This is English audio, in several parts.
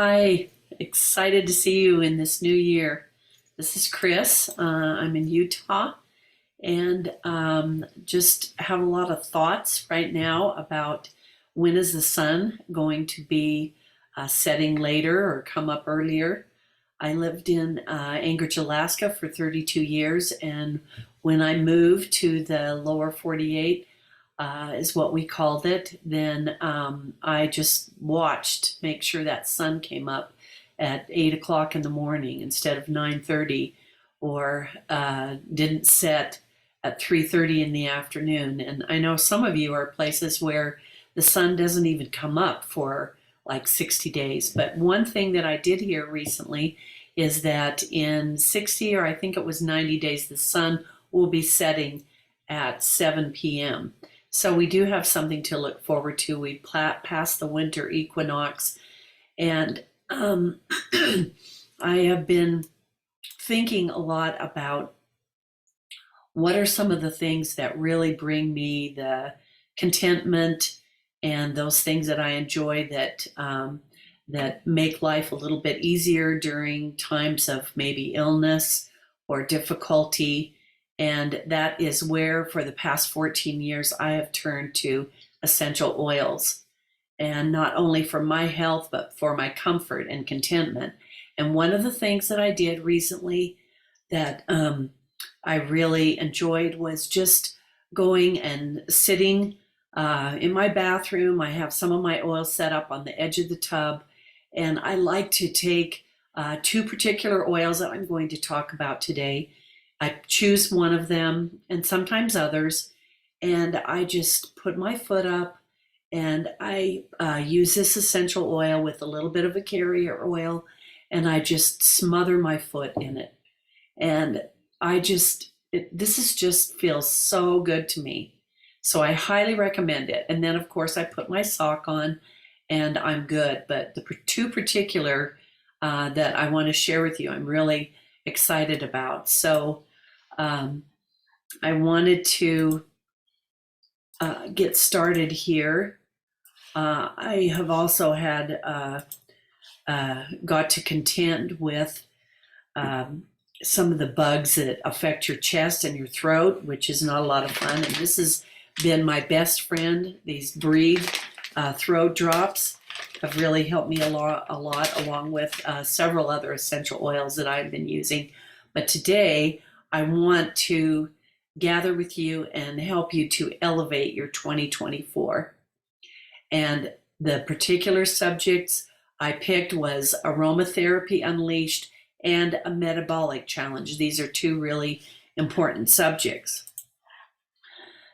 Hi, excited to see you in this new year. This is Chris. I'm in Utah and just have a lot of thoughts right now about when is the sun going to be setting later or come up earlier. I lived in Anchorage, Alaska for 32 years, and when I moved to the lower 48, is what we called it, then I just watched, make sure that sun came up at 8 o'clock in the morning instead of 9:30, or didn't set at 3:30 in the afternoon. And I know some of you are places where the sun doesn't even come up for like 60 days. But one thing that I did hear recently is that in 60, or I think it was 90 days, the sun will be setting at 7 p.m. So we do have something to look forward to. We passed the winter equinox, and I have been thinking a lot about what are some of the things that really bring me the contentment and those things that I enjoy that make life a little bit easier during times of maybe illness or difficulty. And that is where, for the past 14 years, I have turned to essential oils. And not only for my health, but for my comfort and contentment. And one of the things that I did recently that I really enjoyed was just going and sitting in my bathroom. I have some of my oil set up on the edge of the tub. And I like to take two particular oils that I'm going to talk about today. I choose one of them and sometimes others, and I just put my foot up and I use this essential oil with a little bit of a carrier oil, and I just smother my foot in it. And this is just feels so good to me. So I highly recommend it. And then, of course, I put my sock on and I'm good. But the two particular that I want to share with you, I'm really excited about. So I wanted to get started here. I have also had got to contend with some of the bugs that affect your chest and your throat, which is not a lot of fun. And this has been my best friend. These Breathe throat drops have really helped me a lot, along with several other essential oils that I've been using. But today, I want to gather with you and help you to elevate your 2024. And the particular subjects I picked was aromatherapy unleashed and a metabolic challenge. These are two really important subjects.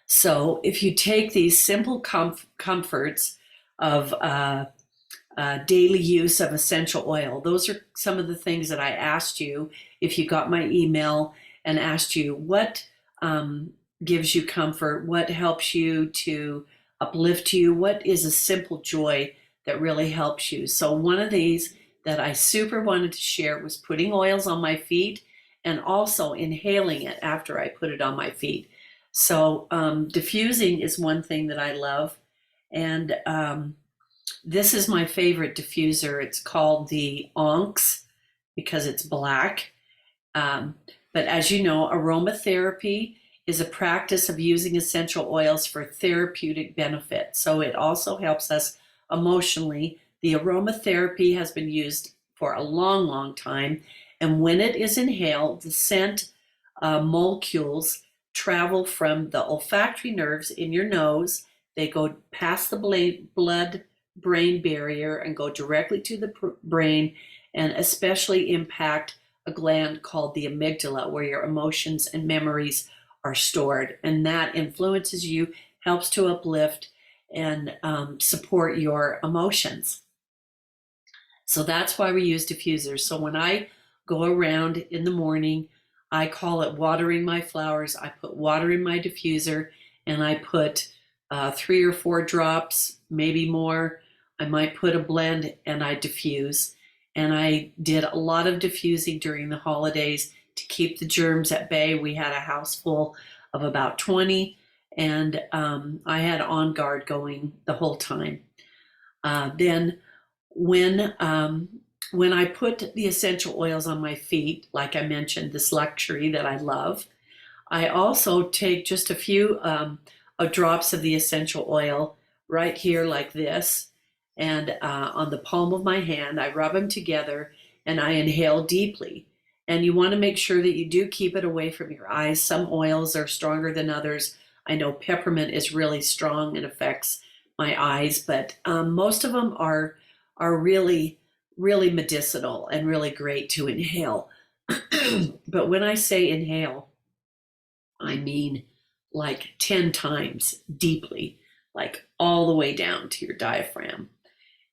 So if you take these simple comforts of daily use of essential oil, those are some of the things that I asked you if you got my email and asked you what gives you comfort, what helps you to uplift you, what is a simple joy that really helps you. So one of these that I super wanted to share was putting oils on my feet and also inhaling it after I put it on my feet. So diffusing is one thing that I love. And this is my favorite diffuser. It's called the Onx because it's black. But as you know, aromatherapy is a practice of using essential oils for therapeutic benefit. So it also helps us emotionally. The aromatherapy has been used for a long, long time. And when it is inhaled, the scent molecules travel from the olfactory nerves in your nose. They go past the blood-brain barrier and go directly to the brain, and especially impact a gland called the amygdala, where your emotions and memories are stored. And that influences you, helps to uplift and support your emotions. So that's why we use diffusers. So when I go around in the morning, I call it watering my flowers. I put water in my diffuser and I put 3 or 4 drops, maybe more. I might put a blend and I diffuse. And I did a lot of diffusing during the holidays to keep the germs at bay. We had a house full of about 20, and I had On Guard going the whole time. Then when I put the essential oils on my feet, like I mentioned, this luxury that I love, I also take just a few drops of the essential oil right here, like this, and on the palm of my hand. I rub them together and I inhale deeply. And you want to make sure that you do keep it away from your eyes. Some oils are stronger than others. I know peppermint is really strong and affects my eyes, but most of them are really, really medicinal and really great to inhale. But when I say inhale, I mean like 10 times deeply, like all the way down to your diaphragm.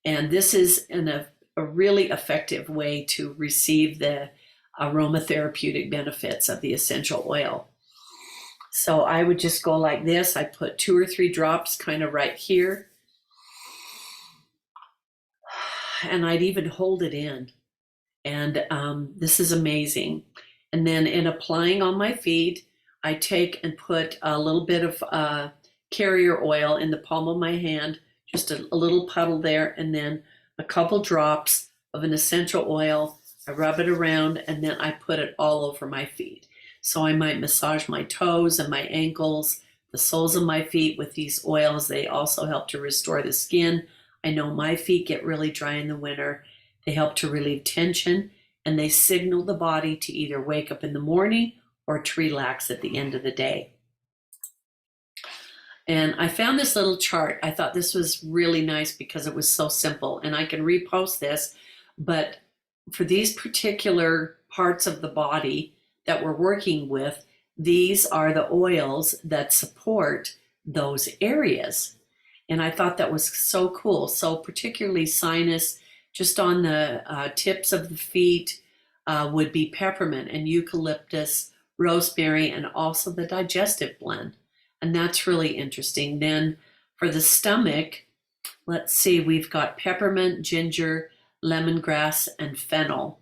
And this is a really effective way to receive the aromatherapeutic benefits of the essential oil. So I would just go like this. I put 2 or 3 drops kind of right here. And I'd even hold it in. And this is amazing. And then in applying on my feet, I take and put a little bit of carrier oil in the palm of my hand, just a little puddle there, and then a couple drops of an essential oil. I rub it around, and then I put it all over my feet. So I might massage my toes and my ankles, the soles of my feet with these oils. They also help to restore the skin. I know my feet get really dry in the winter. They help to relieve tension, and they signal the body to either wake up in the morning or to relax at the end of the day. And I found this little chart. I thought this was really nice because it was so simple, and I can repost this, but for these particular parts of the body that we're working with, these are the oils that support those areas. And I thought that was so cool. So particularly sinus, just on the tips of the feet would be peppermint and eucalyptus, rosemary, and also the digestive blend. And that's really interesting. Then for the stomach, let's see, we've got peppermint, ginger, lemongrass, and fennel.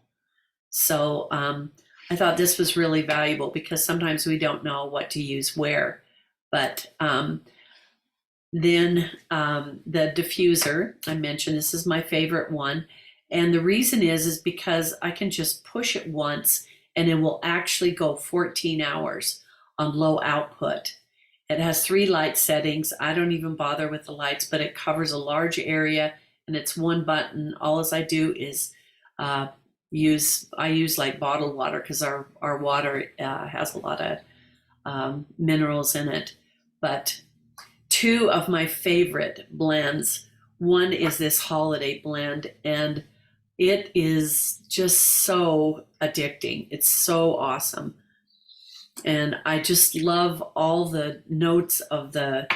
So I thought this was really valuable because sometimes we don't know what to use where. But then the diffuser, I mentioned, this is my favorite one. And the reason is because I can just push it once and it will actually go 14 hours on low output. It has 3 light settings. I don't even bother with the lights, but it covers a large area and it's one button. All as I do is use like bottled water because our water has a lot of minerals in it. But 2 of my favorite blends, one is this holiday blend, and it is just so addicting. It's so awesome. And I just love all the notes of the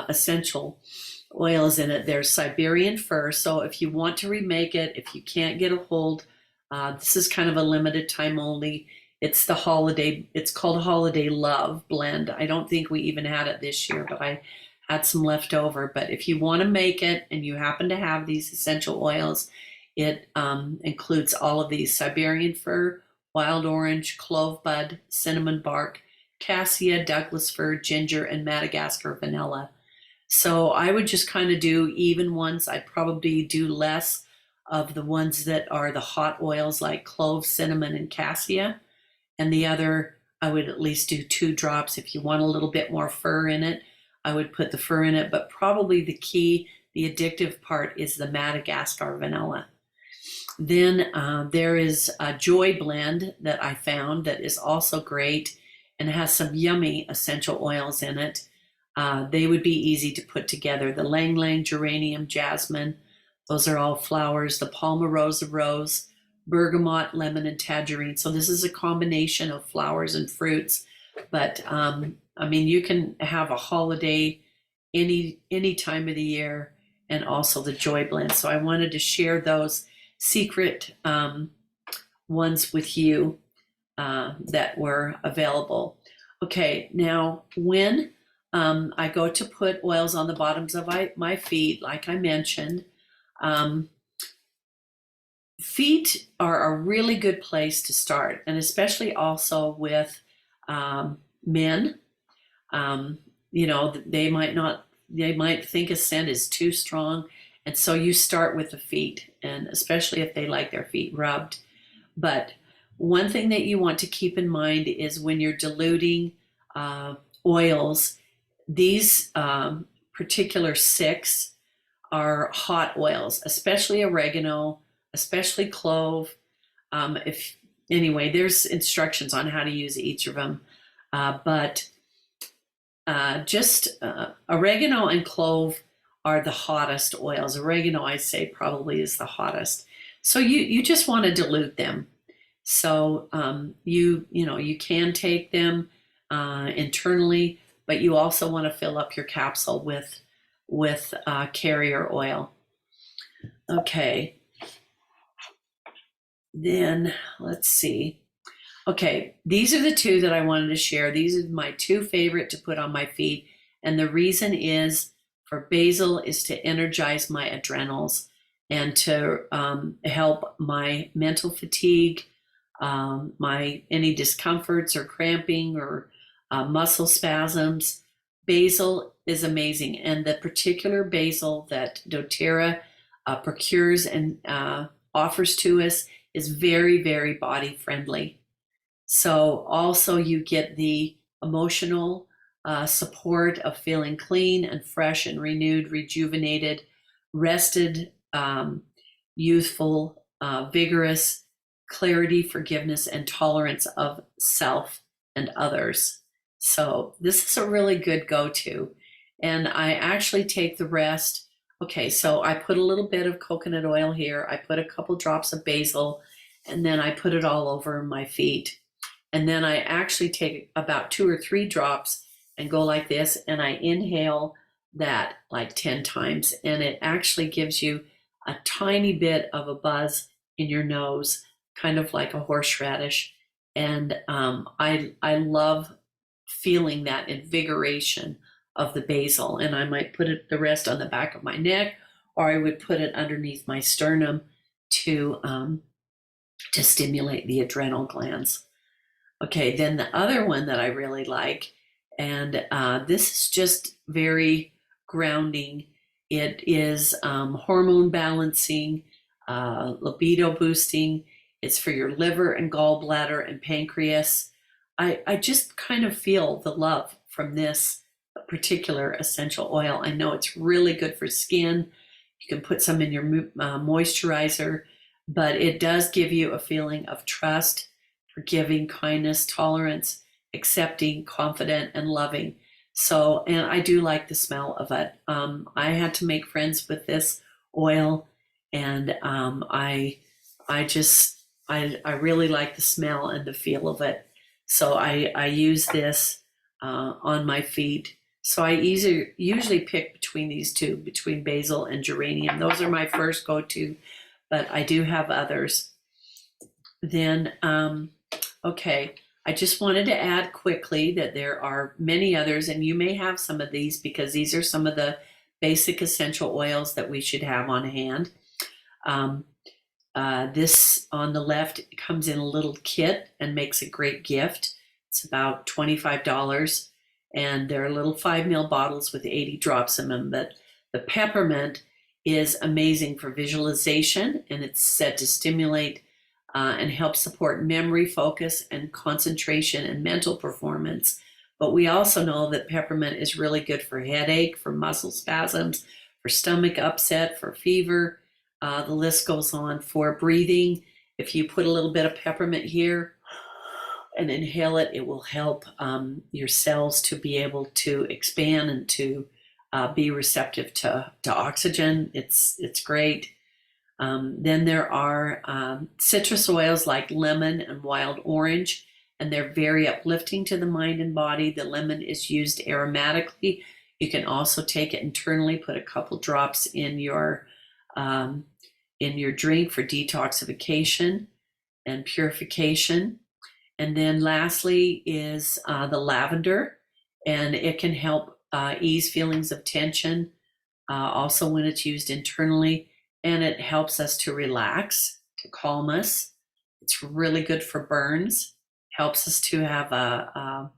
essential oils in it. There's Siberian fir. So if you want to remake it, if you can't get a hold, this is kind of a limited time only. It's called Holiday Love blend. I don't think we even had it this year, but I had some left over. But if you want to make it and you happen to have these essential oils, it includes all of these: Siberian fir, wild orange, clove bud, cinnamon bark, cassia, Douglas fir, ginger, and Madagascar vanilla. So I would just kind of do even ones. I'd probably do less of the ones that are the hot oils like clove, cinnamon, and cassia. And the other, I would at least do 2 drops. If you want a little bit more fir in it, I would put the fir in it. But probably the key, the addictive part, is the Madagascar vanilla. Then there is a Joy blend that I found that is also great and has some yummy essential oils in it. They would be easy to put together. The Lang Lang, geranium, jasmine, those are all flowers. The Palmarosa rose, bergamot, lemon, and tangerine. So this is a combination of flowers and fruits. But I mean, you can have a holiday any time of the year, and also the Joy blend. So I wanted to share those secret ones with you that were available. Okay, now when I go to put oils on the bottoms of my feet, like I mentioned, feet are a really good place to start, and especially also with men. You know, they might think a scent is too strong, And so you start with the feet, and especially if they like their feet rubbed. But one thing that you want to keep in mind is when you're diluting uh, oils, these particular six are hot oils, especially oregano, especially clove. If anyway, there's instructions on how to use each of them, but just oregano and clove are the hottest oils. Oregano, I say, probably is the hottest. So you just want to dilute them. So you can take them internally, but you also want to fill up your capsule with carrier oil. Okay. Then let's see. Okay, these are the two that I wanted to share. These are my two favorite to put on my feet. And the reason is for basil is to energize my adrenals and to help my mental fatigue, my any discomforts or cramping or muscle spasms. Basil is amazing. And the particular basil that doTERRA procures and offers to us is very, very body friendly. So also you get the emotional support of feeling clean and fresh and renewed, rejuvenated, rested, youthful, vigorous, clarity, forgiveness, and tolerance of self and others. So this is a really good go-to. And I actually take the rest. Okay, so I put a little bit of coconut oil here. I put a couple drops of basil, and then I put it all over my feet. And then I actually take about 2 or 3 drops and go like this, and I inhale that like 10 times. And it actually gives you a tiny bit of a buzz in your nose, kind of like a horseradish. And I love feeling that invigoration of the basil. And I might put the rest on the back of my neck, or I would put it underneath my sternum to stimulate the adrenal glands. Okay, then the other one that I really like, and this is just very grounding. It is hormone balancing, libido boosting. It's for your liver and gallbladder and pancreas. I just kind of feel the love from this particular essential oil. I know it's really good for skin. You can put some in your moisturizer, but it does give you a feeling of trust, forgiving, kindness, tolerance, accepting, confident, and loving. So, and I do like the smell of it. I had to make friends with this oil, and I really like the smell and the feel of it. So I use this on my feet. So I usually pick between these two, between basil and geranium. Those are my first go-to, but I do have others. Then, okay, I just wanted to add quickly that there are many others, and you may have some of these because these are some of the basic essential oils that we should have on hand. This on the left comes in a little kit and makes a great gift. It's about $25, and there are little 5 ml bottles with 80 drops in them. But the peppermint is amazing for visualization, and it's said to stimulate and help support memory, focus, and concentration and mental performance. But we also know that peppermint is really good for headache, for muscle spasms, for stomach upset, for fever. The list goes on. For breathing, if you put a little bit of peppermint here and inhale it, it will help your cells to be able to expand and to be receptive to oxygen. It's great. Then there are citrus oils like lemon and wild orange, and they're very uplifting to the mind and body. The lemon is used aromatically. You can also take it internally, put a couple drops in your drink for detoxification and purification. And then lastly is the lavender, and it can help ease feelings of tension, also when it's used internally, and it helps us to relax, to calm us. It's really good for burns, helps us to have a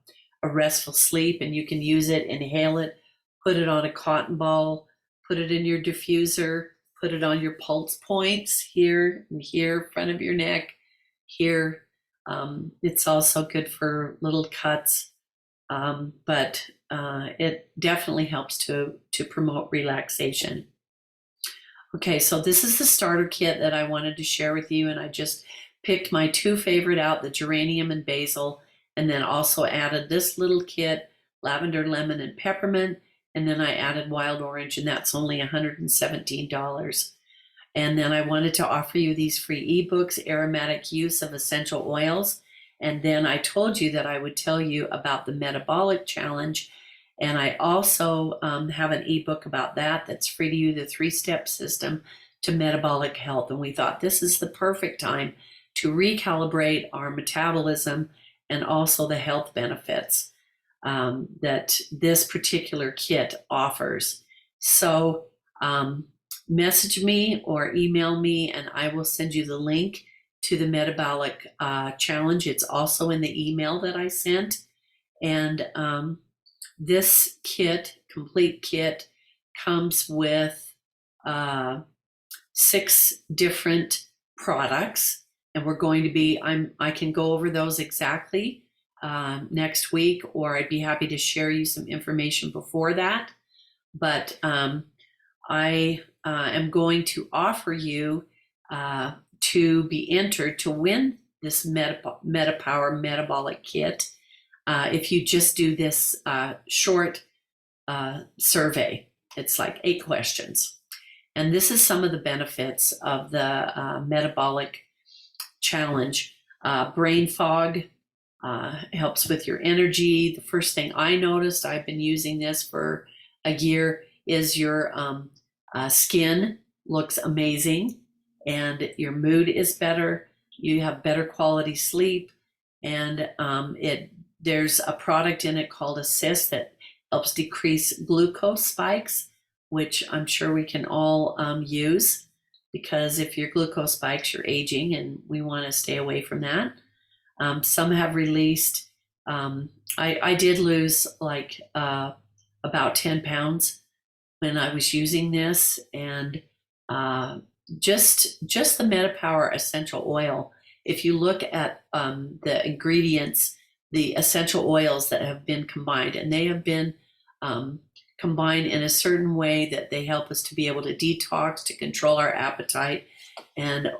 restful sleep, and you can use it, inhale it, put it on a cotton ball, put it in your diffuser, put it on your pulse points here and here, front of your neck, here. It's also good for little cuts, but it definitely helps to promote relaxation. Okay, so this is the starter kit that I wanted to share with you, and I just picked my two favorite out, the geranium and basil, and then also added this little kit, lavender, lemon, and peppermint, and then I added wild orange, and that's only $117. And then I wanted to offer you these free ebooks, Aromatic Use of Essential Oils, and then I told you that I would tell you about the Metabolic Challenge, and I also have an ebook about that that's free to you, the 3-step system to metabolic health. And we thought this is the perfect time to recalibrate our metabolism and also the health benefits that this particular kit offers. So message me or email me, and I will send you the link to the Metabolic Challenge. It's also in the email that I sent. And this kit, complete kit, comes with 6 different products, and we're going to be, I can go over those exactly next week, or I'd be happy to share you some information before that. But I am going to offer you to be entered to win this MetaPower Metabolic Kit if you just do this short survey. It's like 8 questions. And this is some of the benefits of the Metabolic Challenge. Brain fog helps with your energy. The first thing I noticed, I've been using this for a year, is your skin looks amazing and your mood is better. You have better quality sleep, and there's a product in it called Assist that helps decrease glucose spikes, which I'm sure we can all use, because if your glucose spikes, you're aging, and we want to stay away from that. Some have released, I did lose like about 10 pounds when I was using this, and just the MetaPower essential oil. If you look at the ingredients, the essential oils that have been combined, and they have been combined in a certain way that they help us to be able to detox, to control our appetite, and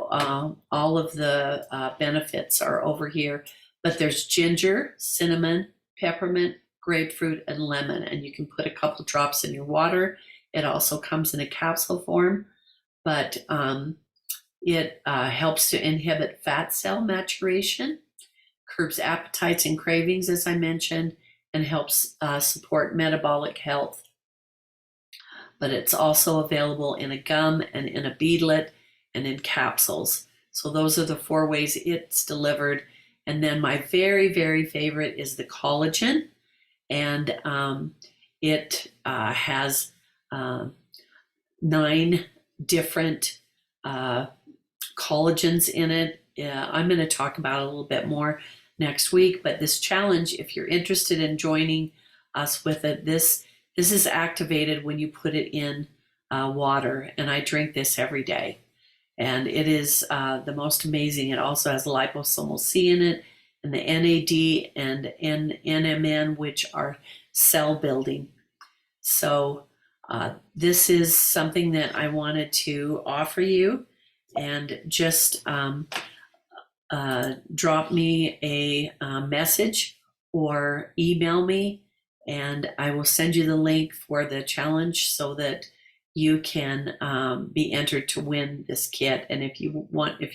all of the benefits are over here. But there's ginger, cinnamon, peppermint, grapefruit, and lemon, and you can put a couple drops in your water. It also comes in a capsule form, but it helps to inhibit fat cell maturation, curbs appetites and cravings, as I mentioned, and helps support metabolic health. But it's also available in a gum and in a beadlet and in capsules. So those are the 4 ways it's delivered. And then my very, very favorite is the collagen. And it has 9 different collagens in it. I'm going to talk about it a little bit more next week, but this challenge, if you're interested in joining us with it, this is activated when you put it in water, and I drink this every day, and it is the most amazing. It also has liposomal C in it, and the NAD and NMN, which are cell building. So this is something that I wanted to offer you, and just drop me a message or email me, and I will send you the link for the challenge so that you can be entered to win this kit. And if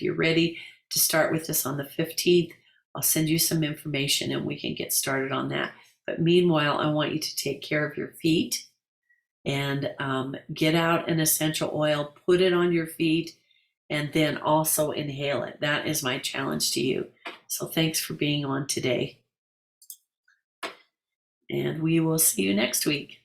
you're ready to start with this on the 15th, I'll send you some information and we can get started on that. But meanwhile, I want you to take care of your feet and get out an essential oil, put it on your feet, and then also inhale it. That is my challenge to you. So thanks for being on today. And we will see you next week.